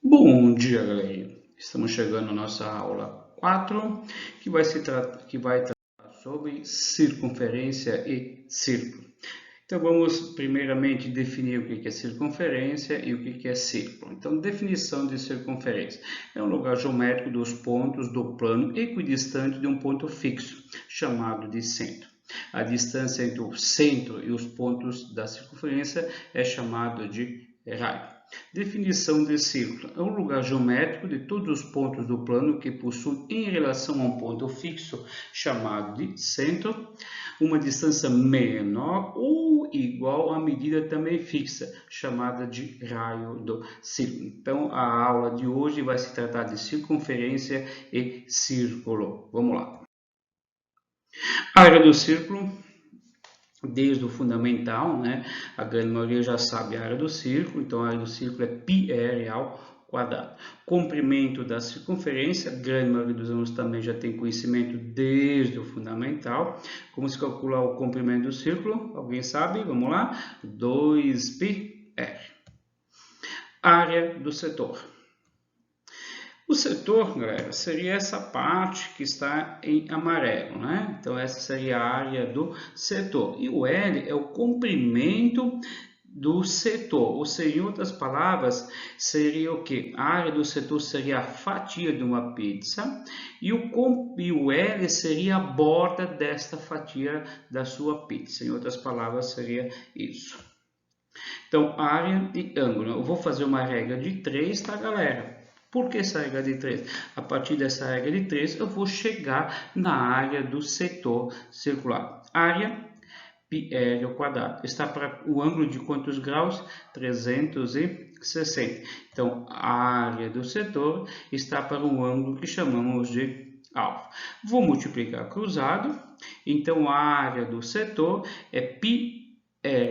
Bom dia, galerinha. Estamos chegando na nossa aula 4, que vai tratar sobre circunferência e círculo. Então, vamos primeiramente definir o que é circunferência e o que é círculo. Então, definição de circunferência. É um lugar geométrico dos pontos do plano equidistante de um ponto fixo, chamado de centro. A distância entre o centro e os pontos da circunferência é chamada de raio. Definição de círculo. É um lugar geométrico de todos os pontos do plano que possui em relação a um ponto fixo, chamado de centro, uma distância menor ou igual à medida também fixa, chamada de raio do círculo. Então, a aula de hoje vai se tratar de circunferência e círculo. Vamos lá. A área do círculo, desde o fundamental, né? A grande maioria já sabe a área do círculo, então a área do círculo é πr ao quadrado. Comprimento da circunferência, a grande maioria dos alunos também já tem conhecimento desde o fundamental. Como se calcula o comprimento do círculo? Alguém sabe? Vamos lá? 2πr. Área do setor. O setor, galera, seria essa parte que está em amarelo, né? Então, essa seria a área do setor. E o L é o comprimento do setor, ou seja, em outras palavras, seria o que? A área do setor seria a fatia de uma pizza e o L seria a borda desta fatia da sua pizza. Em outras palavras, seria isso. Então, área e ângulo. Eu vou fazer uma regra de 3, tá, galera? Por que essa regra de 3? A partir dessa regra de 3, eu vou chegar na área do setor circular. Área πr ao quadrado. Está para o ângulo de quantos graus? 360. Então, a área do setor está para um ângulo que chamamos de alfa. Vou multiplicar cruzado. Então, a área do setor é πr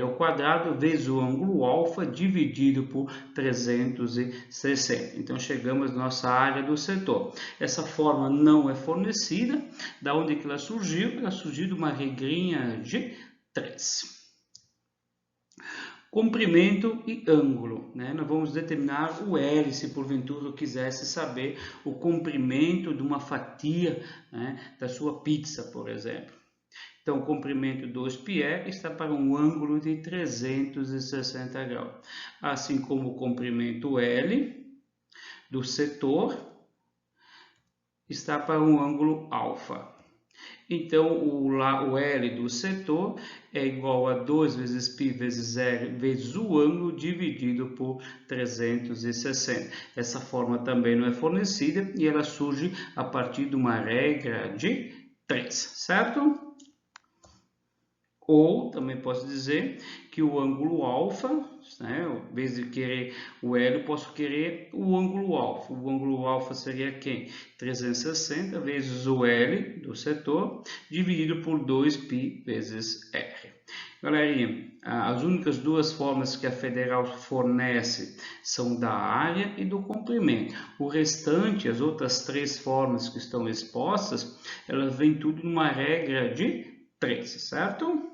ao quadrado vezes o ângulo alfa dividido por 360. Então, chegamos na nossa área do setor. Essa forma não é fornecida. Da onde que ela surgiu? Ela surgiu de uma regrinha de 3. Comprimento e ângulo, né? Nós vamos determinar o L, se porventura eu quisesse saber o comprimento de uma fatia, né, da sua pizza, por exemplo. Então, o comprimento 2πr está para um ângulo de 360 graus, assim como o comprimento L do setor está para um ângulo alfa. Então, o L do setor é igual a 2 vezes π vezes L vezes o ângulo dividido por 360. Essa forma também não é fornecida e ela surge a partir de uma regra de 3, certo? Ou também posso dizer que o ângulo alfa, né, em vez de querer o L, eu posso querer o ângulo alfa. O ângulo alfa seria quem? 360 vezes o L do setor, dividido por 2π vezes R. Galerinha, as únicas duas formas que a Federal fornece são da área e do comprimento. O restante, as outras 3 formas que estão expostas, elas vêm tudo numa regra de 3, certo?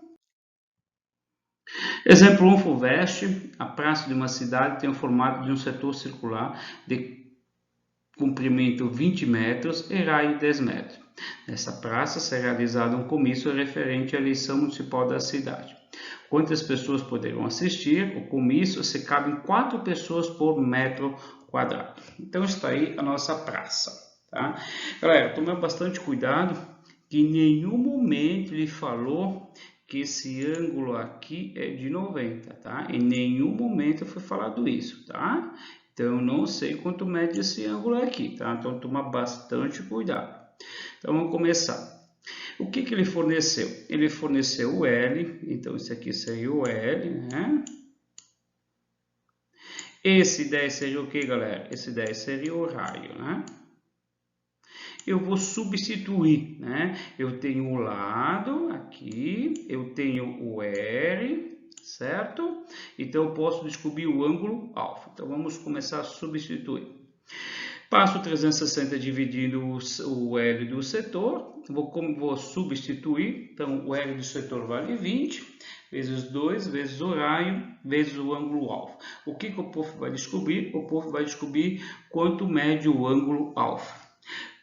Exemplo 1, FUVEST, a praça de uma cidade tem o formato de um setor circular de comprimento 20 metros e raio 10 metros. Nessa praça será realizado um comício referente à eleição municipal da cidade. Quantas pessoas poderão assistir? O comício se cabem 4 pessoas por metro quadrado. Então está aí a nossa praça. Tá? Galera, tome bastante cuidado que em nenhum momento ele falou que esse ângulo aqui é de 90, tá? Em nenhum momento foi falado isso, tá? Então, eu não sei quanto mede esse ângulo aqui, tá? Então, toma bastante cuidado. Então, vamos começar. O que ele forneceu? Ele forneceu o L, então esse aqui seria o L, né? Esse 10 seria o que, galera? Esse 10 seria o raio, né? Eu vou substituir, né? Eu tenho o lado aqui, eu tenho o R, certo? Então, eu posso descobrir o ângulo alfa. Então, vamos começar a substituir. Passo 360 dividindo o L do setor, vou substituir, então o L do setor vale 20, vezes 2, vezes o raio, vezes o ângulo alfa. O que o prof vai descobrir? O prof vai descobrir quanto mede o ângulo alfa.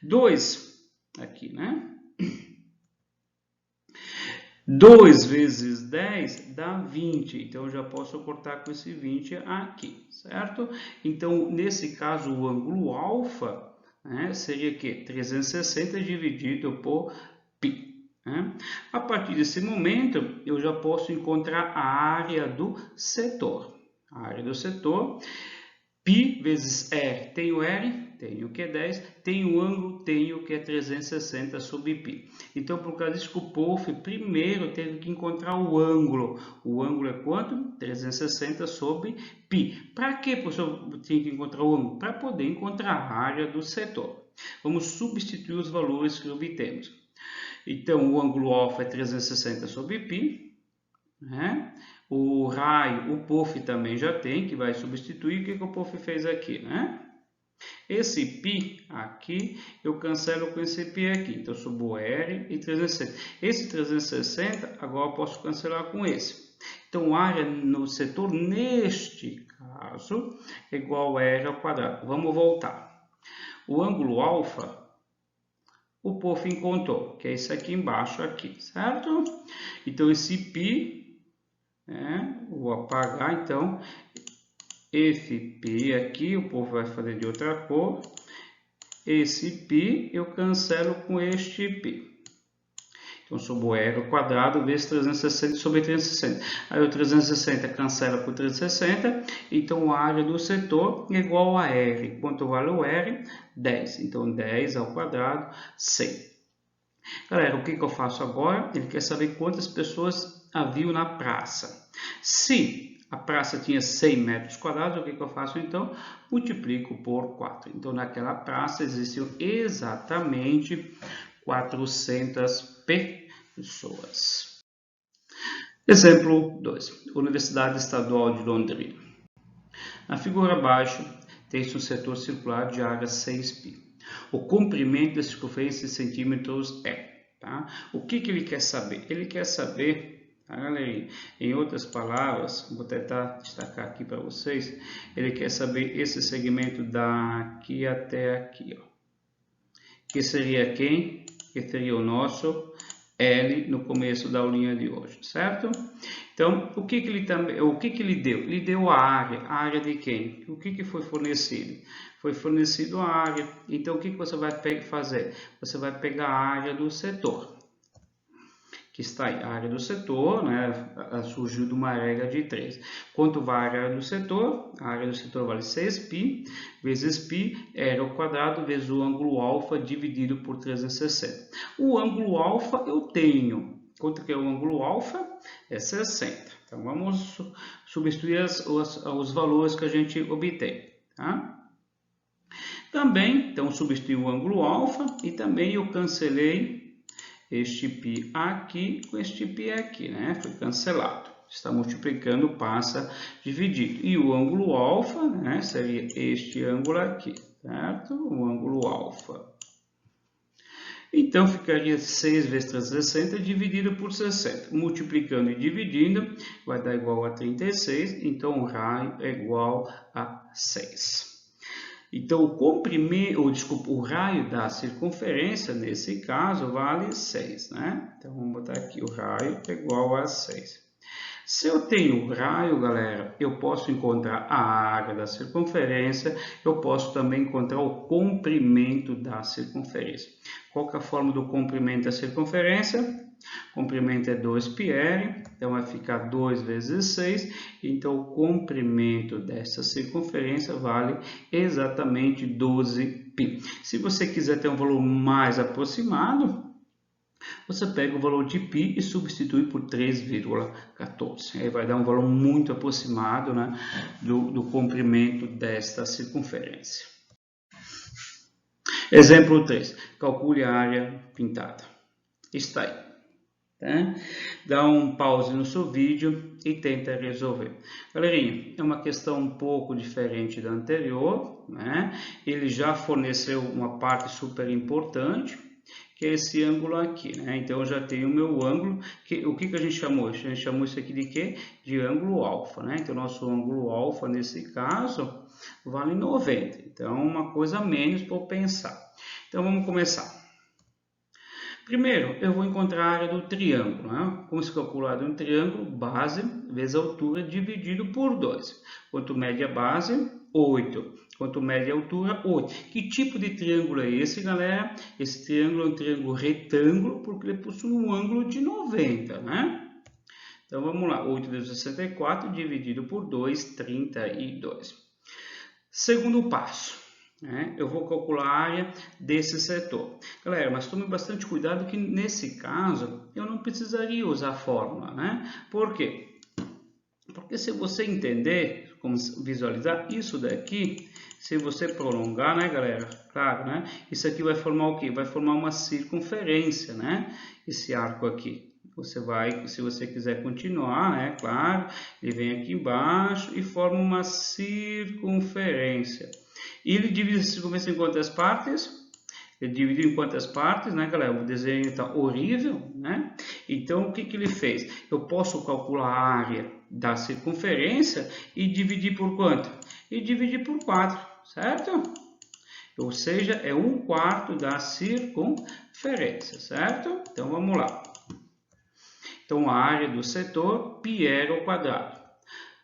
2, aqui, né? 2 vezes 10 dá 20, então eu já posso cortar com esse 20 aqui, certo? Então, nesse caso, o ângulo alfa, né, seria que 360 dividido por π. Né? A partir desse momento, eu já posso encontrar a área do setor. A área do setor, π vezes R, tenho R, tenho que é 10, tenho o ângulo, tenho que é 360 sobre π. Então, por causa disso, o prof primeiro teve que encontrar o ângulo. O ângulo é quanto? 360 sobre π. Para que, professor, tinha que encontrar o ângulo? Para poder encontrar a área do setor. Vamos substituir os valores que obtemos. Então, o ângulo alfa é 360 sobre π. Né? O raio, o prof também já tem, que vai substituir. O que o prof fez aqui? Né? Esse π aqui, eu cancelo com esse π aqui. Então, subo R e 360. Esse 360, agora eu posso cancelar com esse. Então, a área no setor, neste caso, é igual a R ao quadrado. Vamos voltar. O ângulo alfa, o prof encontrou, que é esse aqui embaixo, aqui, certo? Então, esse π, vou apagar, então, esse π aqui, o prof vai fazer de outra cor. Esse π eu cancelo com este π. Então, subo R ao quadrado vezes 360 sobre 360. Aí o 360 cancela por 360. Então, a área do setor é igual a R. Quanto vale o R? 10. Então, 10 ao quadrado, 100. Galera, o que eu faço agora? Ele quer saber quantas pessoas haviam na praça. Se a praça tinha 100 metros quadrados, o que eu faço então? Multiplico por 4. Então, naquela praça existiam exatamente 400 pessoas. Exemplo 2. Universidade Estadual de Londrina. Na figura abaixo, tem-se um setor circular de área 6π. O comprimento da circunferência em centímetros é. Tá? O que ele quer saber? Ele quer saber, tá, galerinha? Em outras palavras, vou tentar destacar aqui para vocês, ele quer saber esse segmento daqui até aqui, ó. Que seria quem? Que seria o nosso L no começo da aulinha de hoje, certo? Então, o que ele deu? Ele deu a área de quem? O que foi fornecido? Foi fornecido a área. Então, o que você vai fazer? Você vai pegar a área do setor, que está aí, a área do setor, né, surgiu de uma regra de 3. Quanto vale a área do setor? A área do setor vale 6π, vezes π, R ao quadrado, vezes o ângulo alfa dividido por 360. O ângulo alfa eu tenho. Quanto que é o ângulo alfa? É 60. Então, vamos substituir os valores que a gente obtém. Tá? Também, então, substitui o ângulo alfa e também eu cancelei este π aqui com este π aqui, né? Foi cancelado. Está multiplicando, passa dividido. E o ângulo alfa, né? Seria este ângulo aqui, certo? O ângulo alfa. Então, ficaria 6 vezes 360 dividido por 60. Multiplicando e dividindo, vai dar igual a 36. Então, o raio é igual a 6. Então, o raio da circunferência, nesse caso, vale 6, né? Então, vamos botar aqui, o raio é igual a 6. Se eu tenho raio, galera, eu posso encontrar a área da circunferência, eu posso também encontrar o comprimento da circunferência. Qual que é a forma do comprimento da circunferência? Comprimento é 2πr, então vai ficar 2 vezes 6, então o comprimento dessa circunferência vale exatamente 12π. Se você quiser ter um valor mais aproximado, você pega o valor de π e substitui por 3,14. Aí vai dar um valor muito aproximado, né, do comprimento desta circunferência. Exemplo 3. Calcule a área pintada. Está aí. Tá? Dá um pause no seu vídeo e tenta resolver. Galerinha, é uma questão um pouco diferente da anterior, né? Ele já forneceu uma parte super importante, que é esse ângulo aqui, né? Então eu já tenho o meu ângulo, o que a gente chamou? A gente chamou isso aqui de quê? De ângulo alfa, né? Então o nosso ângulo alfa nesse caso vale 90. Então uma coisa a menos para eu pensar. Então vamos começar. Primeiro, eu vou encontrar a área do triângulo. Né? Como se calcula um triângulo? Base vezes altura dividido por 2. Quanto mede a base? 8. Quanto mede a altura? 8. Que tipo de triângulo é esse, galera? Esse triângulo é um triângulo retângulo, porque ele possui um ângulo de 90, né? Então, vamos lá. 8 vezes 64 dividido por 2, 32. Segundo passo. Eu vou calcular a área desse setor. Galera, mas tome bastante cuidado que nesse caso eu não precisaria usar a fórmula, né? Por quê? Porque se você entender como visualizar isso daqui, se você prolongar, né, galera? Claro, né? Isso aqui vai formar o quê? Vai formar uma circunferência, né? Esse arco aqui. Você vai, se você quiser continuar, né? Claro, ele vem aqui embaixo e forma uma circunferência. E ele divide a circunferência em quantas partes? Ele dividiu em quantas partes, né, galera? O desenho está horrível, né? Então, o que ele fez? Eu posso calcular a área da circunferência e dividir por quanto? E dividir por 4, certo? Ou seja, é 1/4 da circunferência, certo? Então, vamos lá. Então, a área do setor πr ao quadrado.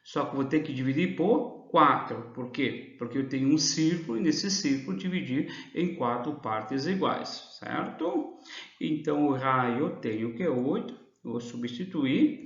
Só que vou ter que dividir por 4. Por quê? Porque eu tenho um círculo e nesse círculo dividir em 4 partes iguais, certo? Então o raio eu tenho que é 8, vou substituir,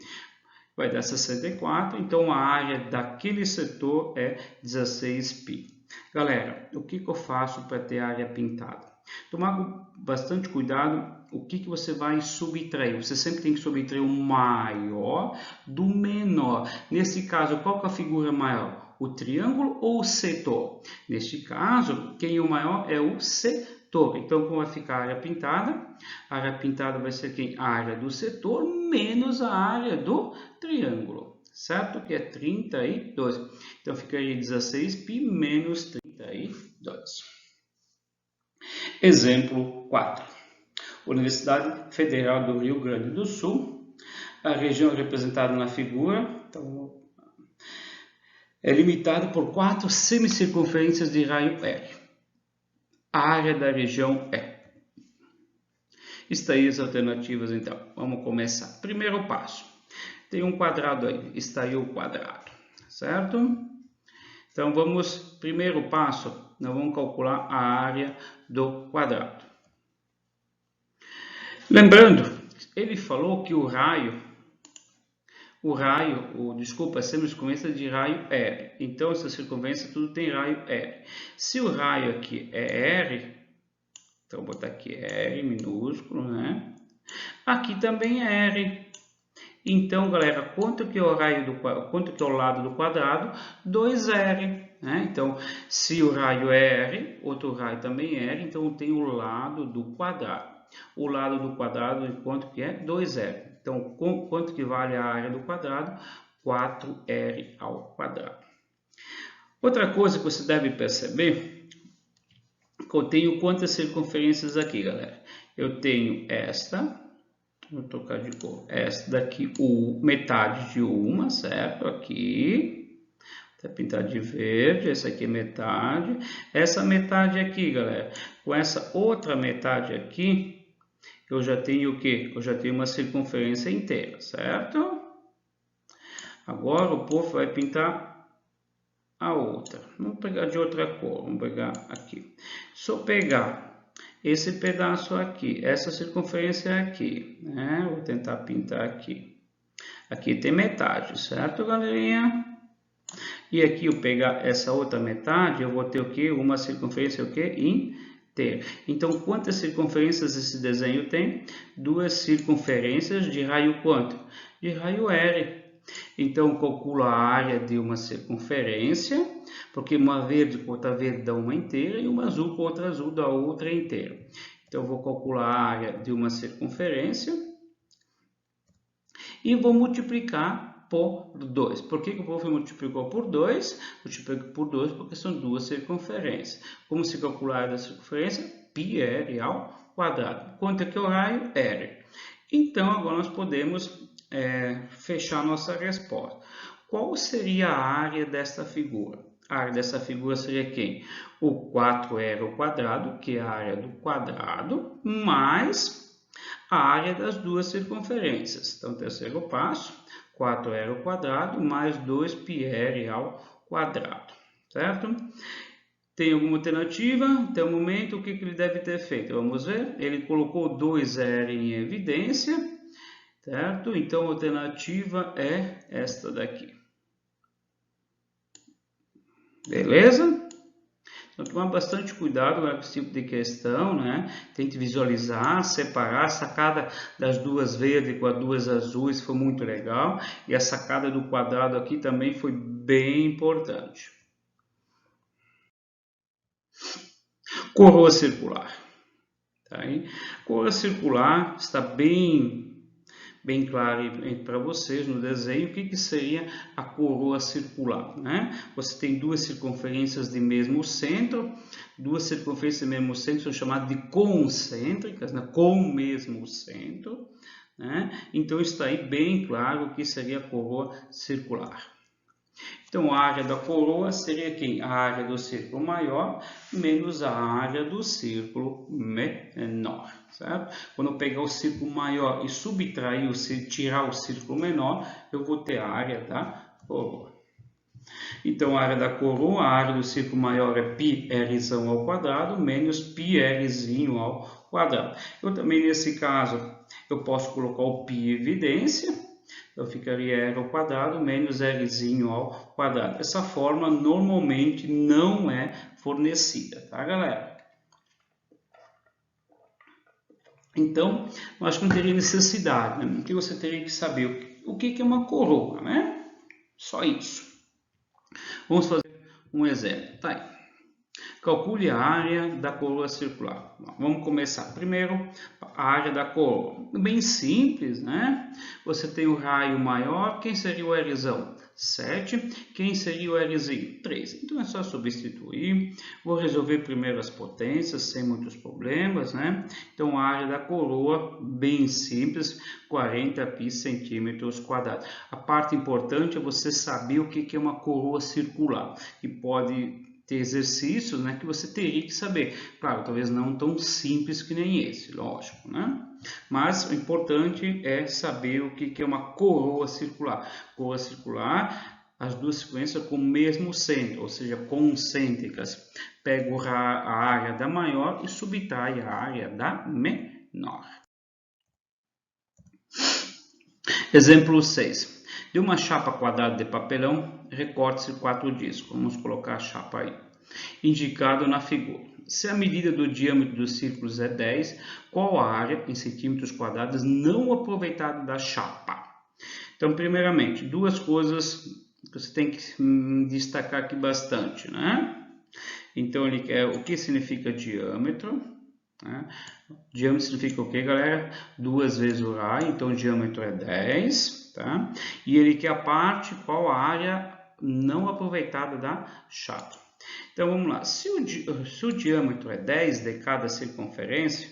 vai dar 64, então a área daquele setor é 16π. Galera, o que eu faço para ter a área pintada? Tomar bastante cuidado o que você vai subtrair. Você sempre tem que subtrair o maior do menor. Nesse caso, qual que é a figura maior? O triângulo ou o setor? Neste caso, quem é o maior é o setor. Então, como vai ficar a área pintada? A área pintada vai ser quem? A área do setor menos a área do triângulo. Certo? Que é 32. Então, ficaria 16π menos 32. Exemplo 4. Universidade Federal do Rio Grande do Sul. A região representada na figura é limitada por 4 semicircunferências de raio R. A área da região é. Está aí as alternativas, então. Vamos começar. Primeiro passo. Tem um quadrado aí. Está aí o quadrado. Certo? Então, primeiro passo, nós vamos calcular a área do quadrado. Lembrando, ele falou que a semicircunferência de raio R. Então, essa circunferência tudo tem raio R. Se o raio aqui é R, então vou botar aqui R minúsculo, né? Aqui também é R. Então, galera, quanto que é o lado do quadrado? 2R. Né? Então, se o raio é R, outro raio também é R, então tem o lado do quadrado. O lado do quadrado, quanto que é? 2R. Então, quanto que vale a área do quadrado? 4R ao quadrado. Outra coisa que você deve perceber, que eu tenho quantas circunferências aqui, galera? Eu tenho esta, vou trocar de cor, esta daqui, metade de uma, certo? Aqui, vou pintar de verde, essa aqui é metade. Essa metade aqui, galera, com essa outra metade aqui, eu já tenho o quê? Eu já tenho uma circunferência inteira, certo? Agora o povo vai pintar a outra. Vamos pegar de outra cor, vamos pegar aqui. Se eu pegar esse pedaço aqui, essa circunferência aqui, né? Vou tentar pintar aqui. Aqui tem metade, certo, galerinha? E aqui eu pegar essa outra metade, eu vou ter o quê? Uma circunferência o quê? Inteira. Então, quantas circunferências esse desenho tem? 2 circunferências de raio quanto? De raio R. Então, calculo a área de uma circunferência, porque uma verde com outra verde dá uma inteira e uma azul com outra azul dá outra inteira. Então, eu vou calcular a área de uma circunferência. e vou multiplicar por 2. Por que eu vou multiplicar por 2? Multiplico por 2 porque são duas circunferências. Como se calcula a área da circunferência? πr ao quadrado. Quanto é que é o raio? R. Então, agora nós podemos fechar nossa resposta. Qual seria a área desta figura? A área dessa figura seria quem? O 4r ao quadrado, que é a área do quadrado, mais a área das duas circunferências. Então, terceiro passo, 4r ao quadrado mais 2πr ao quadrado, certo? Tem alguma alternativa? Até o momento, o que ele deve ter feito? Vamos ver. Ele colocou 2r em evidência, certo? Então, a alternativa é esta daqui. Beleza? Então, tomar bastante cuidado com esse tipo de questão, né? Tente visualizar, separar. A sacada das duas verdes com as duas azuis foi muito legal. E a sacada do quadrado aqui também foi bem importante. Coroa circular. Tá aí? Coroa circular está bem claro para vocês no desenho o que seria a coroa circular, né? Você tem duas circunferências de mesmo centro, duas circunferências de mesmo centro são chamadas de concêntricas, né? Com o mesmo centro, né? Então está aí bem claro o que seria a coroa circular. Então, a área da coroa seria quem? A área do círculo maior menos a área do círculo menor, certo? Quando eu pegar o círculo maior e subtrair, tirar o círculo menor, eu vou ter a área da coroa. Então, a área da coroa, a área do círculo maior é πr ao quadrado menos πr ao quadrado. Eu também, nesse caso, eu posso colocar o π em evidência. Então, ficaria r ao quadrado menos r ao quadrado. Essa forma normalmente não é fornecida, tá, galera? Então, eu acho que não teria necessidade, né? Porque você teria que saber o que é uma coroa, né? Só isso. Vamos fazer um exemplo. Tá aí. Calcule a área da coroa circular. Vamos começar. Primeiro, a área da coroa. Bem simples, né? Você tem o raio maior. Quem seria o Rzão? 7. Quem seria o Rzinho? 3. Então é só substituir. Vou resolver primeiro as potências, sem muitos problemas, né? Então a área da coroa, bem simples, 40 π centímetros quadrados. A parte importante é você saber o que é uma coroa circular. Que pode ter exercícios, né, que você teria que saber. Claro, talvez não tão simples que nem esse, lógico, né? Mas o importante é saber o que é uma coroa circular. Coroa circular, as duas sequências com o mesmo centro, ou seja, concêntricas. Pego a área da maior e subtrai a área da menor. Exemplo 6. De uma chapa quadrada de papelão, recorte-se 4 discos. Vamos colocar a chapa aí. Indicado na figura. Se a medida do diâmetro dos círculos é 10, qual a área em centímetros quadrados não aproveitada da chapa? Então, primeiramente, duas coisas que você tem que destacar aqui bastante, né? Então, ele quer o que significa diâmetro, né? Diâmetro significa o que, galera? 2 vezes o raio, então o diâmetro é 10, tá? E ele quer a parte, qual a área não aproveitada da chapa. Então vamos lá, se o diâmetro é 10 de cada circunferência,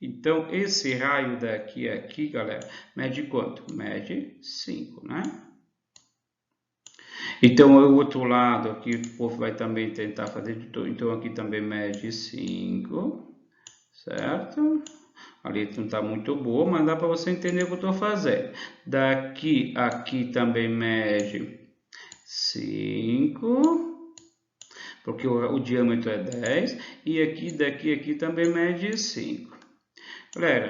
então esse raio daqui a aqui, galera, mede quanto? Mede 5, né? Então o outro lado aqui, o povo vai também tentar fazer de tudo, então aqui também mede 5. Certo? Ali não está muito boa, mas dá para você entender o que eu estou fazendo. Daqui a aqui também mede 5, porque o diâmetro é 10. E aqui, daqui a aqui também mede 5. Galera,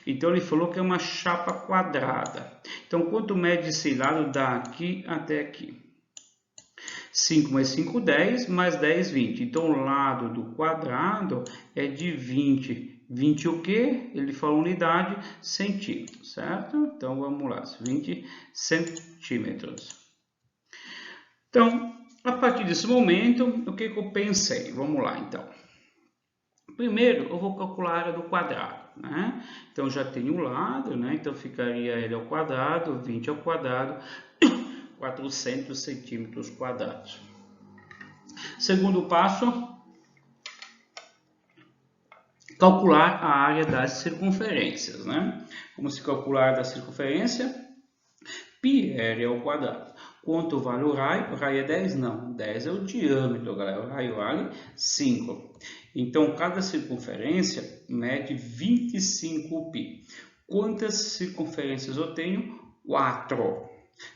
então ele falou que é uma chapa quadrada. Então, quanto mede esse lado daqui até aqui? 5 mais 5, 10, mais 10, 20. Então, o lado do quadrado é de 20. 20 o quê? Ele falou unidade, centímetros, certo? Então, vamos lá, 20 centímetros. Então, a partir desse momento, o que eu pensei? Vamos lá, então. Primeiro, eu vou calcular a área do quadrado. né? Então já tem o lado, né? Então ficaria L ao quadrado, 20 ao quadrado, 400 centímetros quadrados. Segundo passo, calcular a área das circunferências, né? Como se calcular da circunferência? Πr ao quadrado. Quanto vale o raio? O raio é 10? Não, 10 é o diâmetro, galera. O raio vale 5. Então, cada circunferência mede 25π. Quantas circunferências eu tenho? 4.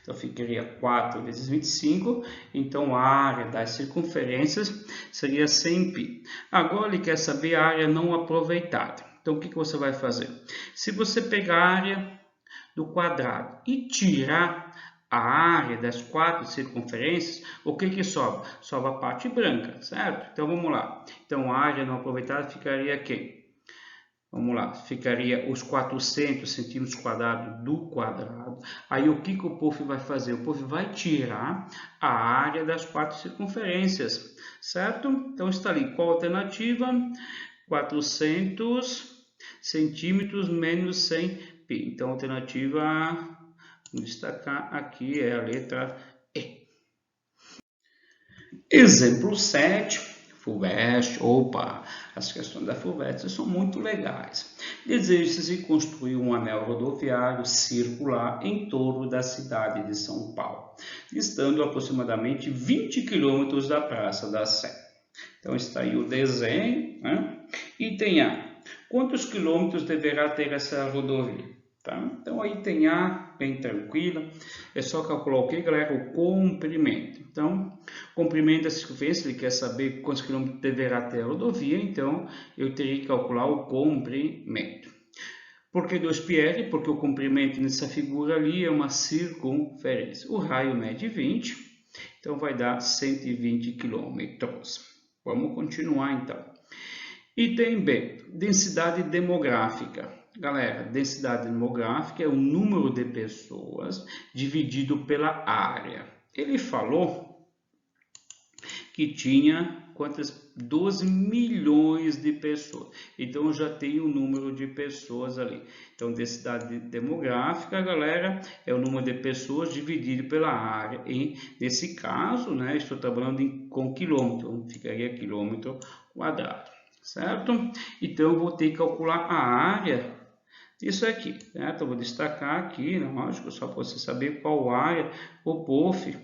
Então, ficaria 4 vezes 25. Então, a área das circunferências seria 100π. Agora, ele quer saber a área não aproveitada. Então, o que você vai fazer? Se você pegar a área do quadrado e tirar a área das 4 circunferências, o que sobra? Sobra a parte branca, certo? Então vamos lá. Então a área não aproveitada ficaria aqui. Vamos lá, ficaria os 400 centímetros quadrados do quadrado. Aí o que o prof vai fazer? O prof vai tirar a área das 4 circunferências, certo? Então está ali, qual a alternativa? 400 centímetros menos 100π. Então a alternativa, vou destacar aqui, é a letra E. Exemplo 7. FUVEST. Opa, as questões da FUVEST são muito legais. Deseja-se construir um anel rodoviário circular em torno da cidade de São Paulo, distando aproximadamente 20 quilômetros da Praça da Sé. Então está aí o desenho, né? Item A. Quantos quilômetros deverá ter essa rodovia? Tá? Então aí tem A, bem tranquila, é só calcular o que, galera? O comprimento. Então, comprimento da circunferência, ele quer saber quantos quilômetros deverá ter a rodovia, então eu teria que calcular o comprimento. Por que 2πr? Porque o comprimento nessa figura ali é uma circunferência. O raio mede 20, então vai dar 120 quilômetros. Vamos continuar então. Item B, densidade demográfica. Galera, densidade demográfica é o número de pessoas dividido pela área. Ele falou que tinha quantas? 12 milhões de pessoas. Então, eu já tenho o número de pessoas ali. Então, densidade demográfica, galera, é o número de pessoas dividido pela área. E, nesse caso, né, estou trabalhando com quilômetro. Então, ficaria quilômetro quadrado. Certo? Então, eu vou ter que calcular a área disso aqui, certo? Eu vou destacar aqui, lógico, só para você saber qual área o prof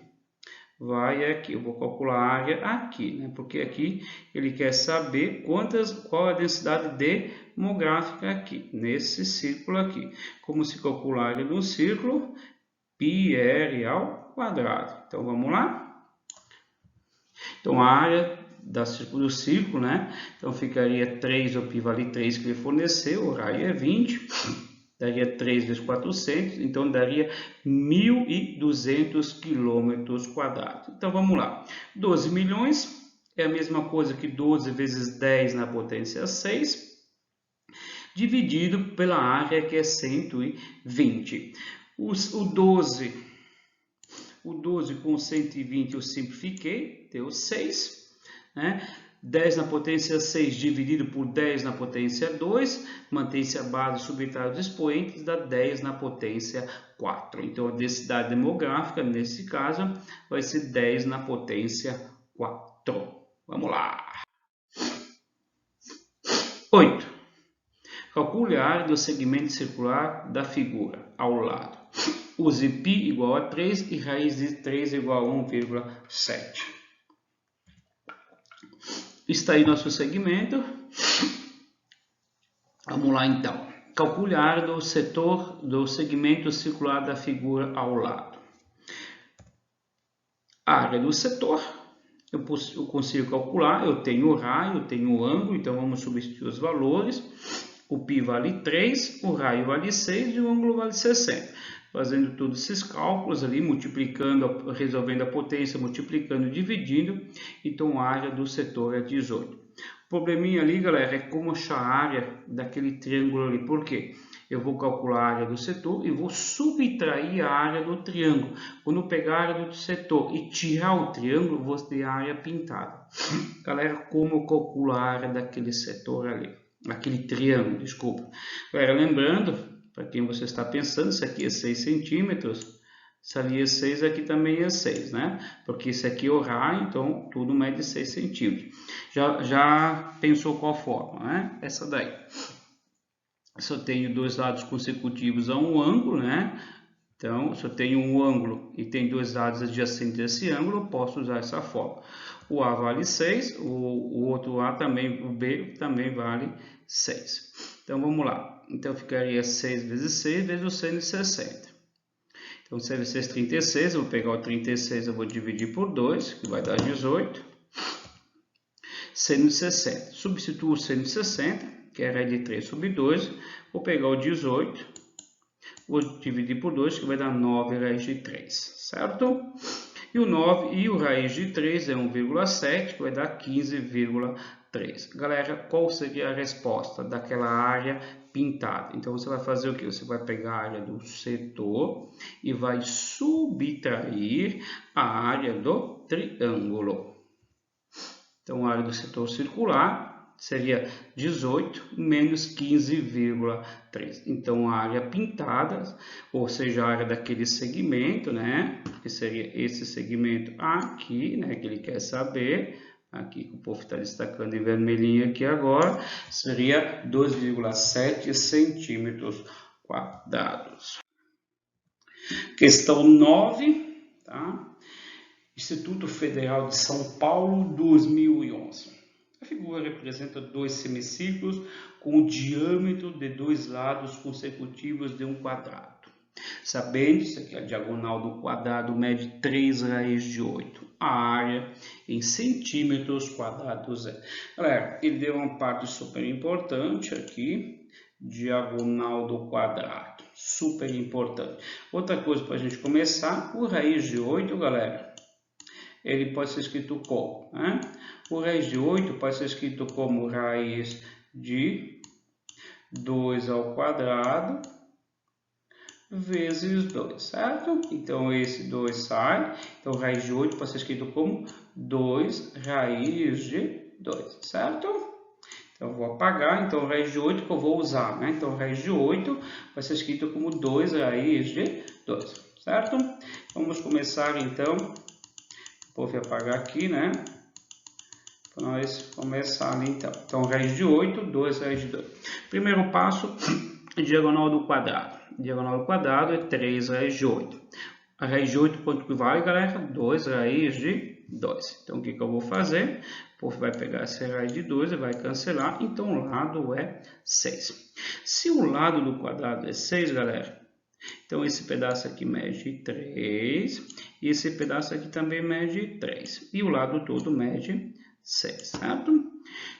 vai aqui. Eu vou calcular a área aqui, né? Porque aqui ele quer saber qual a densidade demográfica aqui, nesse círculo aqui. Como se calcula a área do círculo? πr ao quadrado. Então, vamos lá? Então, a área do círculo, né? Então ficaria 3, o π vale 3 que ele forneceu, o raio é 20, daria 3 vezes 400, então daria 1.200 quilômetros quadrados. Então vamos lá, 12 milhões é a mesma coisa que 12 vezes 10 na potência 6, dividido pela área que é 120. O 12 com 120 eu simplifiquei, deu 6. Né? 10 na potência 6 dividido por 10 na potência 2, mantém-se a base subtrair os expoentes, dá 10 na potência 4. Então, a densidade demográfica, nesse caso, vai ser 10 na potência 4. Vamos lá. 8. Calcule a área do segmento circular da figura ao lado. Use π igual a 3 e raiz de 3 igual a 1,7. Está aí nosso segmento. Vamos lá então. Calcule a área do setor do segmento circular da figura ao lado. A área do setor eu consigo calcular. Eu tenho o raio, eu tenho o ângulo, então vamos substituir os valores. O π vale 3, o raio vale 6 e o ângulo vale 60. Fazendo todos esses cálculos ali, multiplicando, resolvendo a potência, multiplicando e dividindo, então a área do setor é 18. O probleminha ali, galera, é como achar a área daquele triângulo ali. Por quê? Eu vou calcular a área do setor e vou subtrair a área do triângulo. Quando eu pegar a área do setor e tirar o triângulo, vou ter a área pintada. Galera, como eu calculo a área daquele setor ali? aquele triângulo, desculpa. Agora, lembrando, para quem você está pensando, isso aqui é 6 centímetros, se ali é 6, aqui também é 6, né? Porque isso aqui é o raio, então tudo mede 6 centímetros. Já pensou qual forma, né? Essa daí. Se eu tenho dois lados consecutivos a um ângulo, né? Então, se eu tenho um ângulo e tem dois lados adjacentes a esse ângulo, eu posso usar essa forma. O A vale 6, o outro A também, o B também vale 6. Então, vamos lá. Então, ficaria 6 vezes 6 vezes o seno de 60. Então, seno de 6, 36. Eu vou pegar o 36, eu vou dividir por 2, que vai dar 18. Seno de 60. Substituo o seno de 60, que é raiz de 3 sobre 2. Vou pegar o 18. Vou dividir por 2, que vai dar 9 raiz de 3, certo? E o 9 e o raiz de 3 é 1,7, que vai dar 15,3. Galera, qual seria a resposta daquela área pintada? Então, você vai fazer o que? Você vai pegar a área do setor e vai subtrair a área do triângulo. Então, a área do setor circular seria 18 menos 15,3. Então, a área pintada, ou seja, a área daquele segmento, né? Que seria esse segmento aqui, né? Que ele quer saber. Aqui que o povo está destacando em vermelhinho aqui agora, seria 2,7 centímetros quadrados. Questão 9, tá? Instituto Federal de São Paulo, 2011. A figura representa dois semicírculos com o diâmetro de dois lados consecutivos de um quadrado. Sabendo-se que a diagonal do quadrado mede 3 raiz de 8. A área em centímetros quadrados é. Galera, ele deu uma parte super importante aqui. Diagonal do quadrado. Super importante. Outra coisa para a gente começar, o raiz de 8, galera, ele pode ser escrito como, né? O raiz de 8 pode ser escrito como raiz de 2 ao quadrado vezes 2, certo? Então, esse 2 sai. Então, raiz de 8 pode ser escrito como 2 raiz de 2, certo? Então, eu vou apagar. Então, raiz de 8 que eu vou usar, né? Então, raiz de 8 vai ser escrito como 2 raiz de 2, certo? Vamos começar, então. Vou apagar aqui, né? Para nós começar ali, então. Então, raiz de 8, 2 raiz de 2. Primeiro passo, diagonal do quadrado. Diagonal do quadrado é 3 raiz de 8. A raiz de 8, quanto que vale, galera? 2 raiz de 2. Então, o que eu vou fazer? O povo vai pegar essa raiz de 2 e vai cancelar. Então, o lado é 6. Se o lado do quadrado é 6, galera, então, esse pedaço aqui mede 3, e esse pedaço aqui também mede 3, e o lado todo mede 6, certo?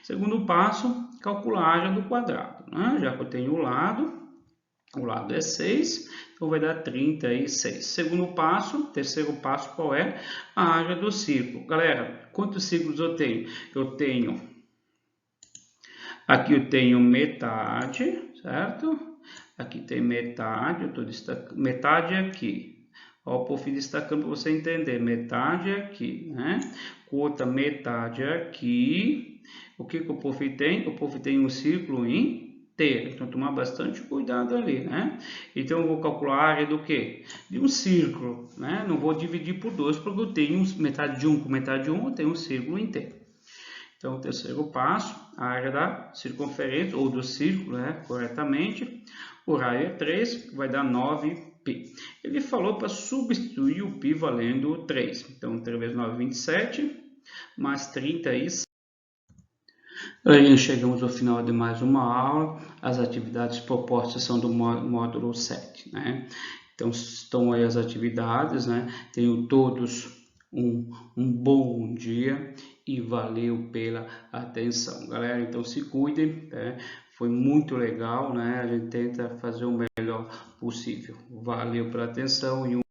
Segundo passo, calcular a área do quadrado, né? Já que eu tenho o lado é 6, então vai dar 36. Segundo passo, terceiro passo, qual é? A área do círculo. Galera, quantos círculos eu tenho? Aqui eu tenho metade, certo? Aqui tem metade, eu estou destacando, metade aqui. Ó, o povo destacando para você entender, metade aqui, né? Outra metade aqui. O que o povo tem? O povo tem um círculo inteiro, então tomar bastante cuidado ali, né? Então eu vou calcular a área do quê? De um círculo, né? Não vou dividir por 2, porque eu tenho metade de 1 com metade de 1, eu tenho um círculo inteiro. Então, o terceiro passo, a área da circunferência, ou do círculo, né, corretamente. O raio é 3, vai dar 9π. Ele falou para substituir o π valendo 3. Então, 3 vezes 9, 27, mais 36. Aí chegamos ao final de mais uma aula. As atividades propostas são do módulo 7, né? Então, estão aí as atividades, né? Tenham todos um bom dia e valeu pela atenção. Galera, então se cuidem, né? Foi muito legal, né? A gente tenta fazer o melhor possível. Valeu pela atenção e